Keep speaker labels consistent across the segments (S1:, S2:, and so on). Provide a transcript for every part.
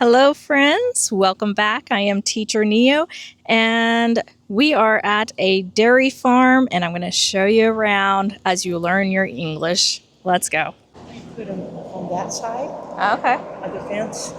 S1: Hello, friends. Welcome back. I am Teacher Neo, and we are at a dairy farm, and I'm going to show you around as you learn your English. Let's go.
S2: We put them on that side
S1: Okay.
S2: of the fence,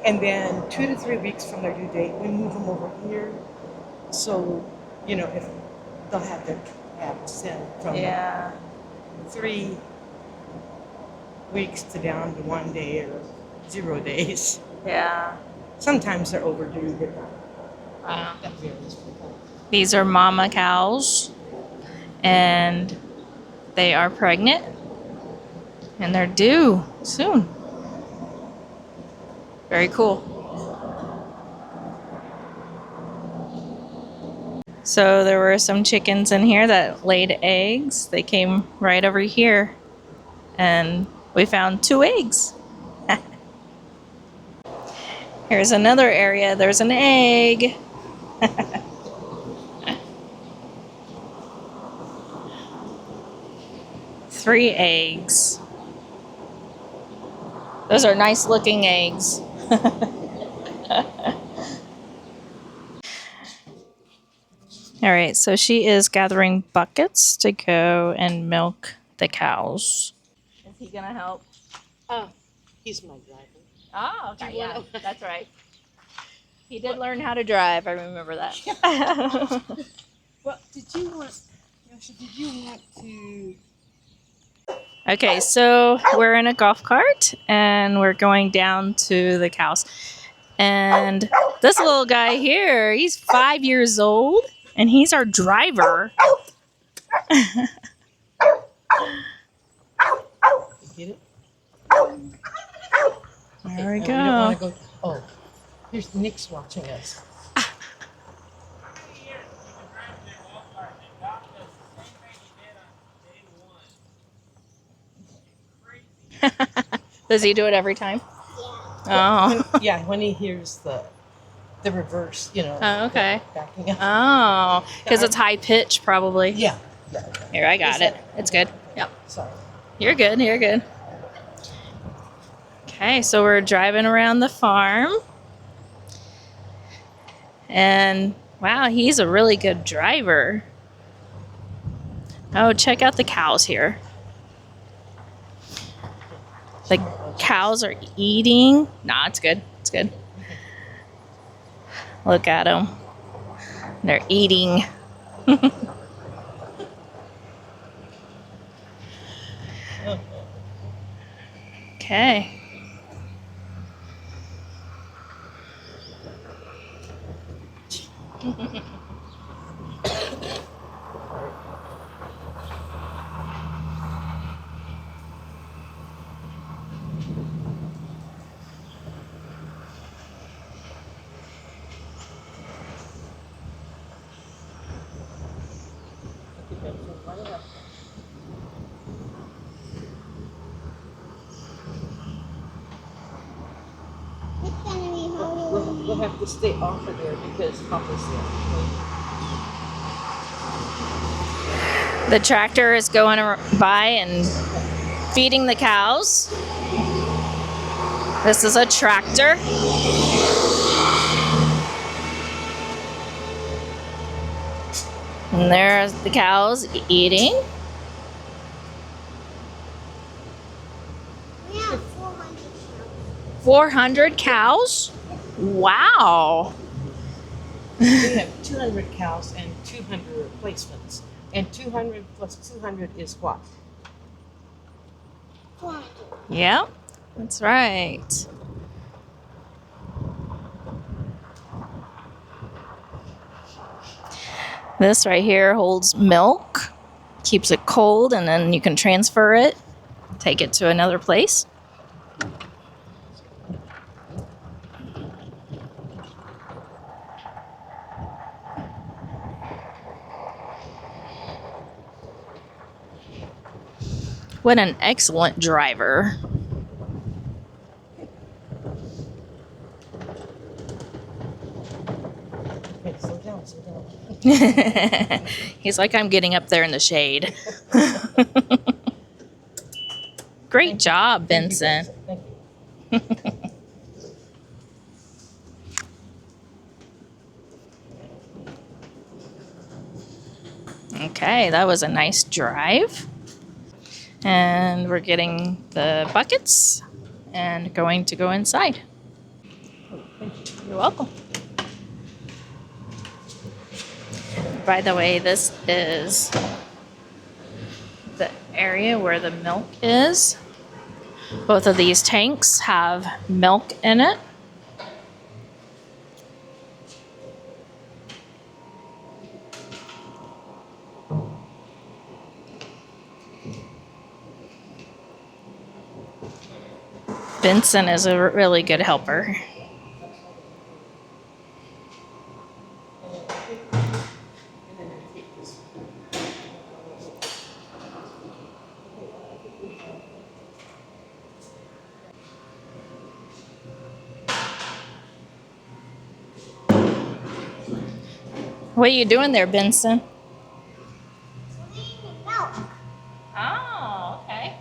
S2: and then 2 to 3 weeks from their due date, we move them over here. So, if they'll have their calves in from
S1: Yeah.
S2: 3 weeks to down to 1 day or 0 days.
S1: Yeah.
S2: Sometimes they're overdue, but
S1: Wow.
S2: that varies.
S1: These are mama cows, and they are pregnant, and they're due soon. Very cool. So there were some chickens in here that laid eggs. They came right over here, and we found 2 eggs. Here's another area. There's an egg. 3 eggs. Those are nice looking eggs. All right, so she is gathering buckets to go and milk the cows. Is he gonna help?
S2: Oh, he's my driver.
S1: Oh, okay, yeah,
S2: wanna-
S1: that's right. He did learn how to drive. I remember that.
S2: Well, did you want to?
S1: Okay, so we're in a golf cart and we're going down to the cows. And this little guy here, he's 5 years old and he's our driver.
S2: Get it?
S1: There we
S2: We don't want
S1: go.
S2: to go. Oh, here's Nick's watching us.
S1: Does he do it every time?
S2: Yeah.
S1: Oh.
S2: When he hears the reverse,
S1: Oh, okay.
S2: backing up.
S1: Oh, because it's high pitch, probably.
S2: Yeah.
S1: Here, I got it. It's good. Yep.
S2: Sorry.
S1: You're good. You're good. Okay, so we're driving around the farm. And wow, he's a really good driver. Oh, check out the cows here. The cows are eating. Nah, it's good. It's good. Look at them. They're eating. Okay.
S2: We'll have to stay off of there because Papa's there.
S1: The tractor is going by and feeding the cows. This is a tractor. And there's the cows eating.
S3: We have 400
S1: 400 cows? Wow.
S2: We have 200 cows and 200 replacements. And 200 plus 200 is what?
S3: 400.
S1: Yep, that's right. This right here holds milk, keeps it cold, and then you can transfer it, take it to another place. What an excellent driver.
S2: Okay, slow down, slow down.
S1: He's like, I'm getting up there in the shade. Great job,
S2: Thank you,
S1: Vincent.
S2: Thank you.
S1: Okay, that was a nice drive. And we're getting the buckets and going to go inside. You're welcome. By the way, this is the area where the milk is. Both of these tanks have milk in it. Benson is a really good helper. What are you doing there, Benson?
S3: Cleaning milk.
S1: Oh, okay.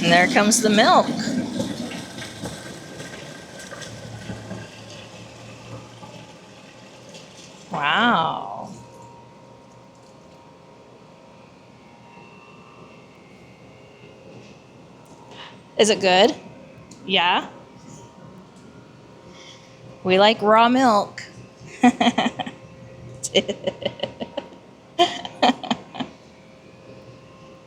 S1: And there comes the milk. Wow. Is it good? Yeah. We like raw milk.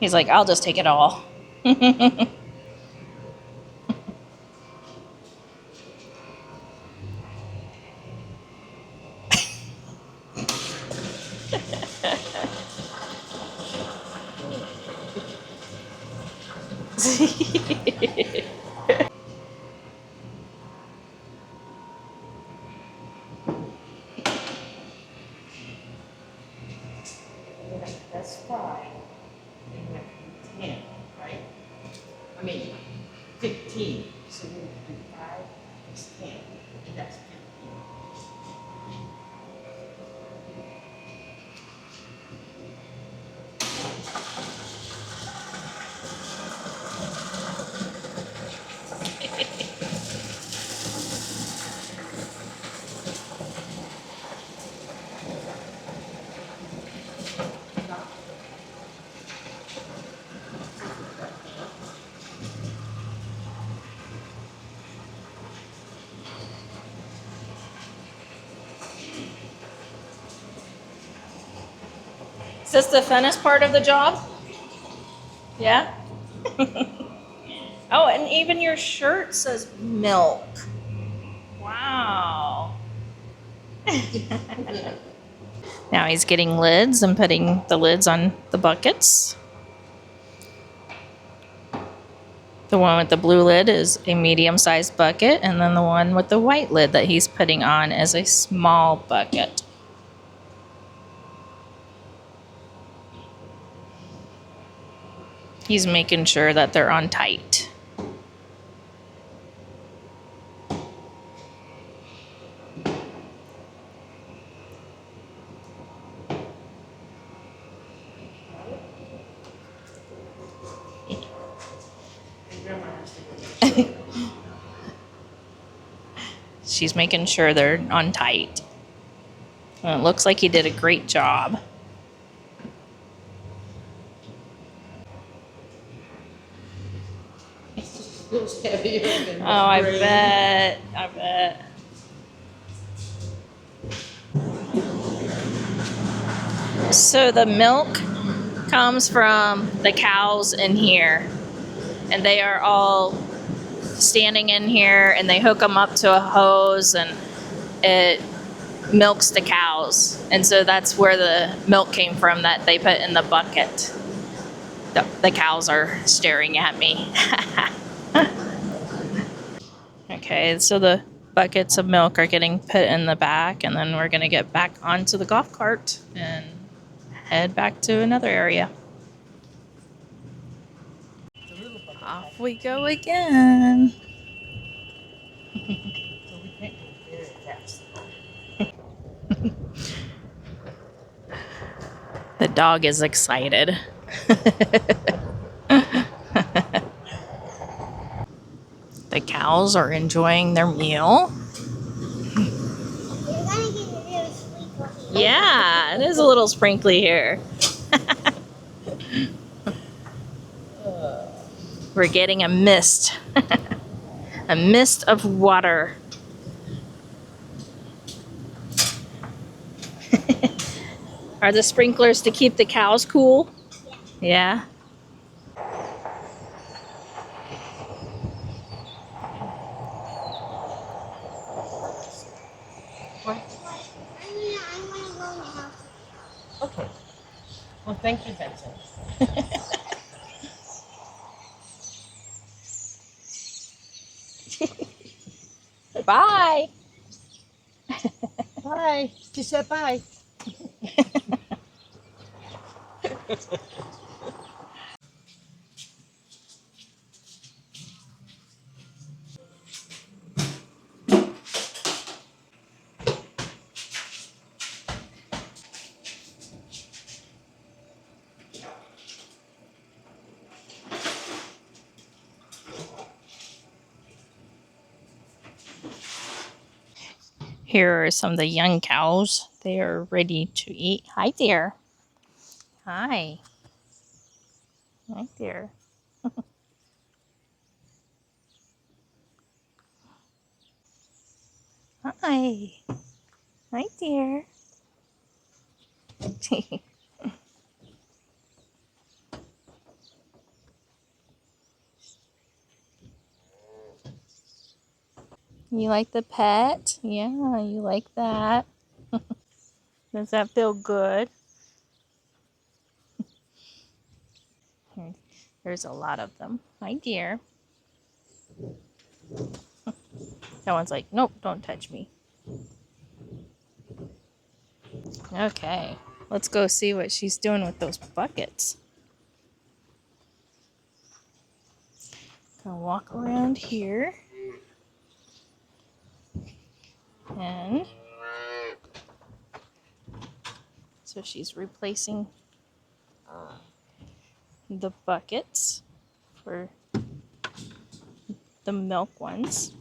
S1: He's like, I'll just take it all.
S2: That's 5. And you have to do 10, right? I mean, 15. So you have to do 5 is 10. And that's 15.
S1: Is this the funnest part of the job? Yeah? Oh, and even your shirt says milk. Wow. Now he's getting lids and putting the lids on the buckets. The one with the blue lid is a medium-sized bucket, and then the one with the white lid that he's putting on is a small bucket. He's making sure that they're on tight. She's making sure they're on tight. And it looks like he did a great job.
S2: Feels heavier than
S1: Oh, I
S2: grain.
S1: bet. I bet. So the milk comes from the cows in here, and they are all standing in here, and they hook them up to a hose, and it milks the cows. And so that's where the milk came from that they put in the bucket. The cows are staring at me. Okay, so the buckets of milk are getting put in the back, and then we're going to get back onto the golf cart and head back to another area.
S2: The little bucket
S1: Off
S2: has
S1: we
S2: two,
S1: go again.
S2: so we can't go very fast.
S1: The dog is excited. The cows are enjoying their meal.
S3: You're gonna get a little sprinkle here.
S1: Yeah, it is a little sprinkly here. We're getting a mist. A mist of water. Are the sprinklers to keep the cows cool? Yeah.
S2: What?
S3: I wanna go now.
S2: Okay. Well, thank you, Benson.
S1: Bye.
S2: Bye. She said bye.
S1: Here are some of the young cows. They are ready to eat. Hi there. Hi. Hi there. Hi. Hi there. You like the pet? Yeah, you like that. Does that feel good? There's a lot of them. Hi dear. That one's like, nope, don't touch me. Okay, let's go see what she's doing with those buckets. Gonna walk around here. And so she's replacing the buckets for the milk ones.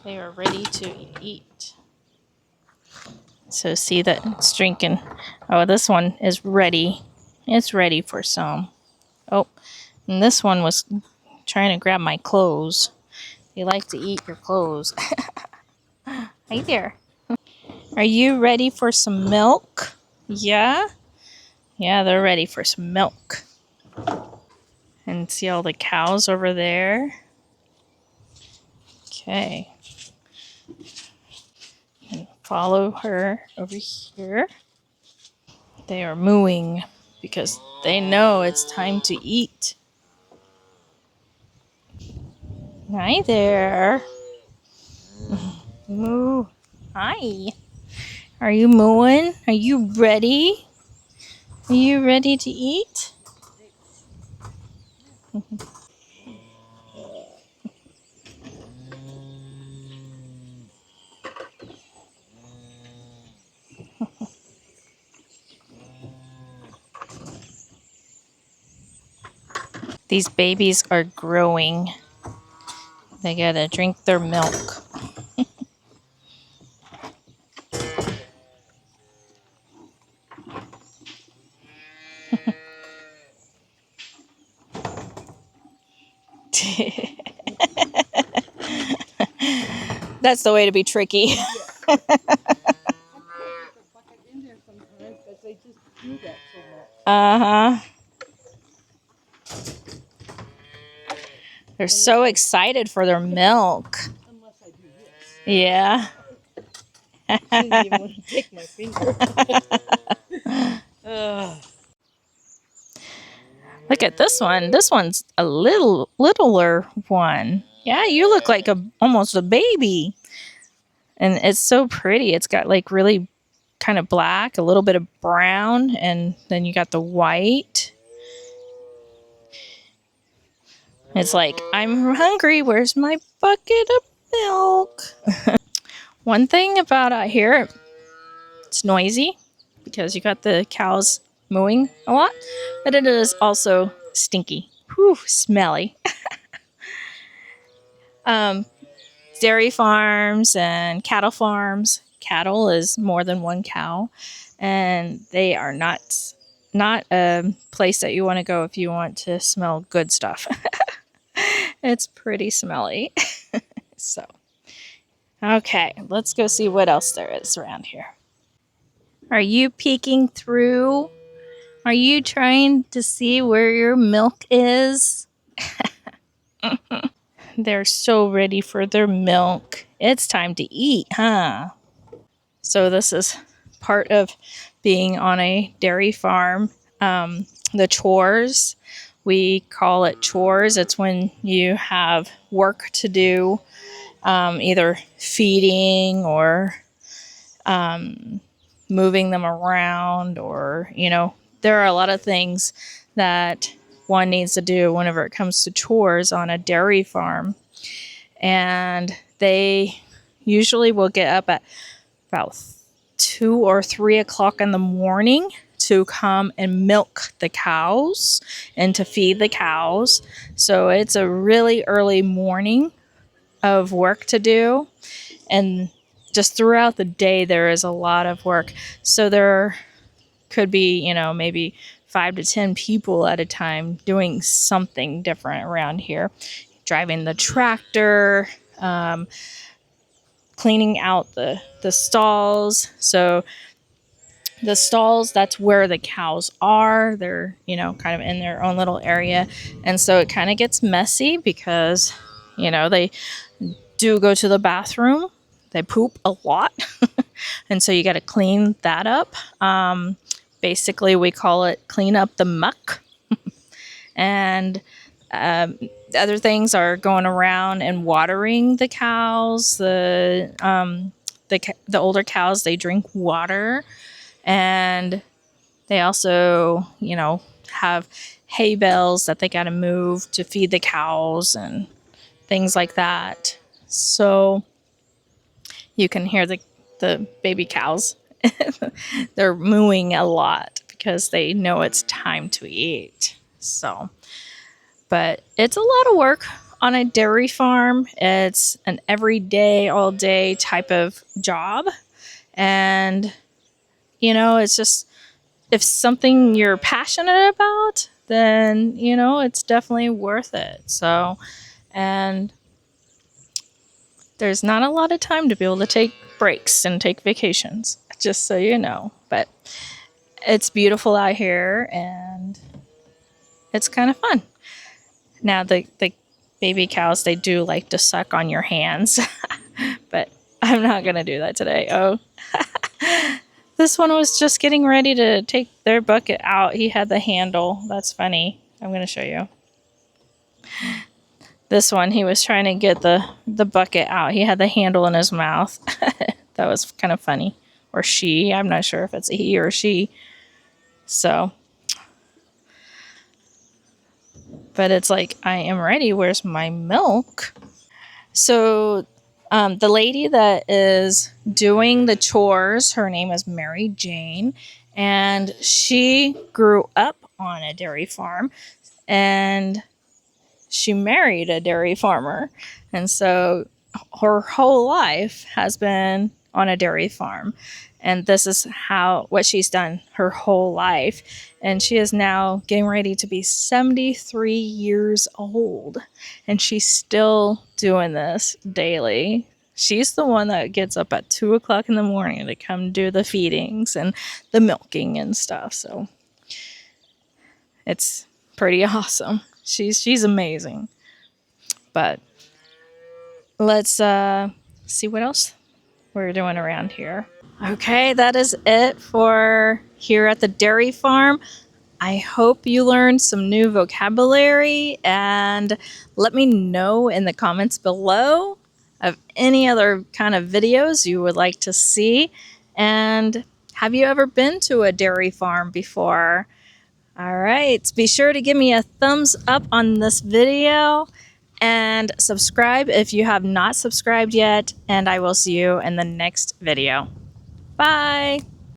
S1: They are ready to eat. So see that it's drinking. Oh, this one is ready. It's ready for some. Oh, and this one was trying to grab my clothes. They like to eat your clothes. Hey there. Are you ready for some milk? Yeah? Yeah, they're ready for some milk. And see all the cows over there? Okay. And follow her over here. They are mooing because they know it's time to eat. Hi there. Moo. Hi. Are you mooing? Are you ready? Are you ready to eat? These babies are growing. They gotta drink their milk. That's the way to be tricky.
S2: I put the bucket in there sometimes, but they just do that so much.
S1: Uh-huh. They're so excited for their milk.
S2: Unless I do this.
S1: Yeah.
S2: She didn't even want to take my finger. Ugh.
S1: Look at this one. This one's a littler one. Yeah, you look like almost a baby. And it's so pretty. It's got like really kind of black, a little bit of brown, and then you got the white. It's like, I'm hungry. Where's my bucket of milk? One thing about out here, it's noisy because you got the cows mooing a lot, but it is also stinky. Whew, smelly. um, Dairy farms and cattle farms. Cattle is more than one cow, and they are not a place that you want to go if you want to smell good stuff. It's pretty smelly. So, okay, let's go see what else there is around here. Are you peeking through? Are you trying to see where your milk is? They're so ready for their milk. It's time to eat, huh? So this is part of being on a dairy farm. The chores, we call it chores. It's when you have work to do, either feeding or moving them around, or, there are a lot of things that one needs to do whenever it comes to chores on a dairy farm. And they usually will get up at about 2 or 3 o'clock in the morning to come and milk the cows and to feed the cows. So it's a really early morning of work to do. And just throughout the day, there is a lot of work. So there could be, maybe 5 to 10 people at a time doing something different around here. Driving the tractor, cleaning out the stalls. So the stalls, that's where the cows are. They're, kind of in their own little area. And so it kind of gets messy because, they do go to the bathroom. They poop a lot. And so you got to clean that up. Basically, we call it clean up the muck. And other things are going around and watering the cows. The older cows, they drink water, and they also, have hay bales that they got to move to feed the cows and things like that. So you can hear the baby cows. They're mooing a lot because they know it's time to eat. So, but it's a lot of work on a dairy farm. It's an everyday, all day type of job. And, it's just, if something you're passionate about, then, it's definitely worth it. So, and there's not a lot of time to be able to take breaks and take vacations, just so you know. But it's beautiful out here, and it's kind of fun. Now, the baby cows, they do like to suck on your hands, but I'm not going to do that today. Oh, this one was just getting ready to take their bucket out. He had the handle. That's funny. I'm going to show you. This one, he was trying to get the bucket out. He had the handle in his mouth. That was kind of funny. Or she. I'm not sure if it's a he or she. So, but it's like, I am ready. Where's my milk? So the lady that is doing the chores, her name is Mary Jane, and she grew up on a dairy farm, and she married a dairy farmer. And so her whole life has been on a dairy farm. And this is what she's done her whole life. And she is now getting ready to be 73 years old. And she's still doing this daily. She's the one that gets up at 2 o'clock in the morning to come do the feedings and the milking and stuff. So it's pretty awesome. She's amazing. But let's see what else we're doing around here. Okay, that is it for here at the dairy farm. I hope you learned some new vocabulary, and let me know in the comments below of any other kind of videos you would like to see. And Have you ever been to a dairy farm before? All right, be sure to give me a thumbs up on this video and subscribe if you have not subscribed yet, and I will see you in the next video. Bye!